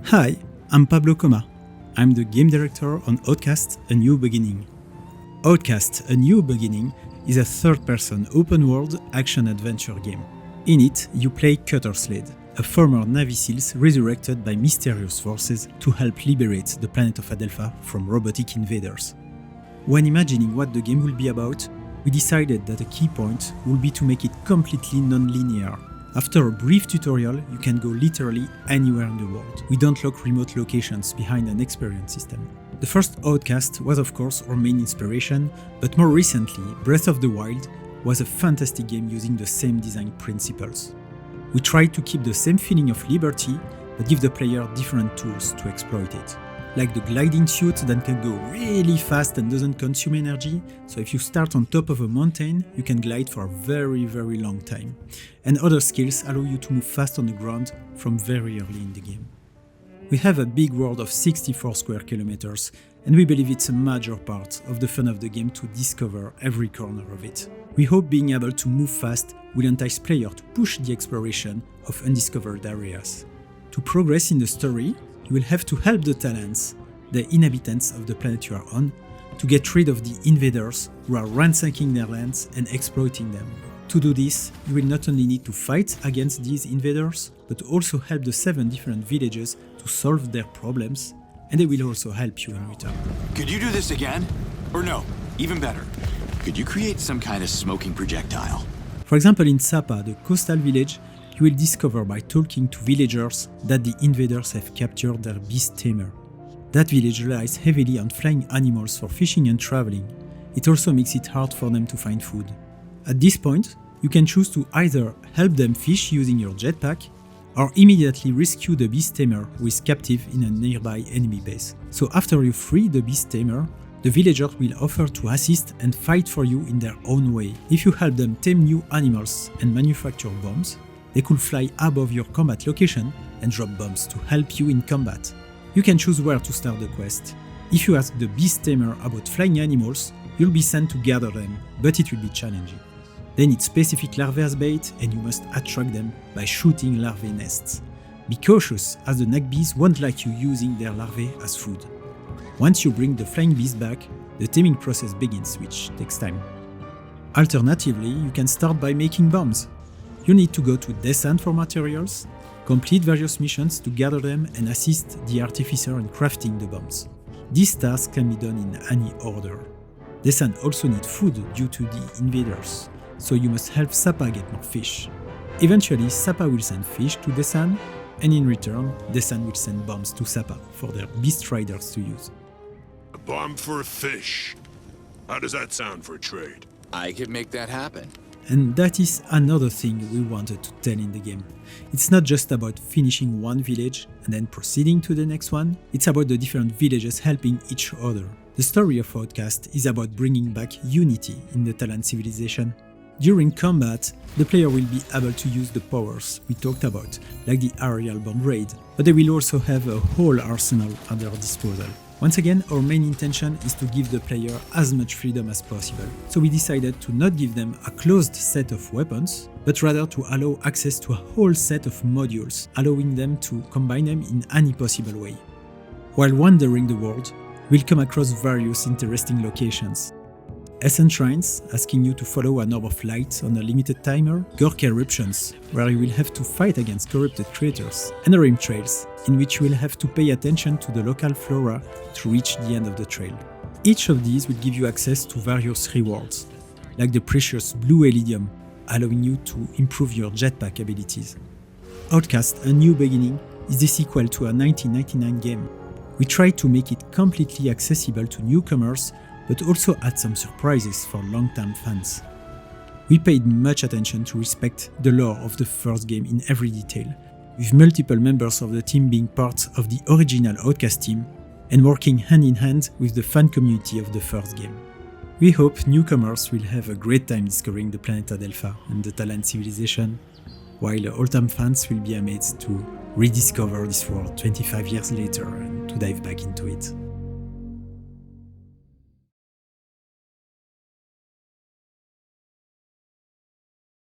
Hi, I'm Pablo Coma. I'm the game director on Outcast, A New Beginning. Outcast, A New Beginning is a third-person open-world action-adventure game. In it, you play Cutter Slade, a former Navy SEAL resurrected by mysterious forces to help liberate the planet of Adelpha from robotic invaders. When imagining what the game will be about, we decided that a key point would be to make it completely non-linear. After a brief tutorial, you can go literally anywhere in the world. We don't lock remote locations behind an experience system. The first Outcast was of course our main inspiration, but more recently, Breath of the Wild was a fantastic game using the same design principles. We tried to keep the same feeling of liberty, but give the player different tools to exploit it. Like the gliding suit that can go really fast and doesn't consume energy, so if you start on top of a mountain, you can glide for a very long time. And other skills allow you to move fast on the ground from very early in the game. We have a big world of 64 square kilometers, and we believe it's a major part of the fun of the game to discover every corner of it. We hope being able to move fast will entice players to push the exploration of undiscovered areas. To progress in the story, you will have to help the talents, the inhabitants of the planet you are on, to get rid of the invaders who are ransacking their lands and exploiting them. To do this, you will not only need to fight against these invaders, but also help the 7 different villages to solve their problems, and they will also help you in return. Could you do this again? Or no, even better, could you create some kind of smoking projectile? For example, in Sappa, the coastal village, you will discover by talking to villagers that the invaders have captured their beast tamer. That village relies heavily on flying animals for fishing and traveling. It also makes it hard for them to find food. At this point, you can choose to either help them fish using your jetpack, or immediately rescue the beast tamer who is captive in a nearby enemy base. So after you free the beast tamer, the villagers will offer to assist and fight for you in their own way. If you help them tame new animals and manufacture bombs, they could fly above your combat location and drop bombs to help you in combat. You can choose where to start the quest. If you ask the beast tamer about flying animals, you'll be sent to gather them, but it will be challenging. They need specific larvae as bait, and you must attract them by shooting larvae nests. Be cautious, as the neck bees won't like you using their larvae as food. Once you bring the flying bees back, the taming process begins, which takes time. Alternatively, you can start by making bombs. You need to go to Descent for materials, complete various missions to gather them and assist the artificer in crafting the bombs. This task can be done in any order. Descent also need food due to the invaders, so you must help Sappa get more fish. Eventually, Sappa will send fish to Descent, and in return, Descent will send bombs to Sappa for their beast riders to use. A bomb for a fish. How does that sound for a trade? I could make that happen. And that is another thing we wanted to tell in the game. It's not just about finishing one village and then proceeding to the next one, it's about the different villages helping each other. The story of Outcast is about bringing back unity in the Talent civilization. During combat, the player will be able to use the powers we talked about, like the aerial bomb raid, but they will also have a whole arsenal at their disposal. Once again, our main intention is to give the player as much freedom as possible, so we decided to not give them a closed set of weapons, but rather to allow access to a whole set of modules, allowing them to combine them in any possible way. While wandering the world, we'll come across various interesting locations. Essence Shrines, asking you to follow an orb of light on a limited timer, Gork Eruptions, where you will have to fight against corrupted creatures, and Rim Trails, in which you will have to pay attention to the local flora to reach the end of the trail. Each of these will give you access to various rewards, like the precious blue Elydium, allowing you to improve your jetpack abilities. Outcast: A New Beginning is the sequel to a 1999 game. We tried to make it completely accessible to newcomers, but also add some surprises for long-term fans. We paid much attention to respect the lore of the first game in every detail, with multiple members of the team being part of the original Outcast team and working hand in hand with the fan community of the first game. We hope newcomers will have a great time discovering the planet Adelpha and the Talent civilization, while old-time fans will be amazed to rediscover this world 25 years later and to dive back into it.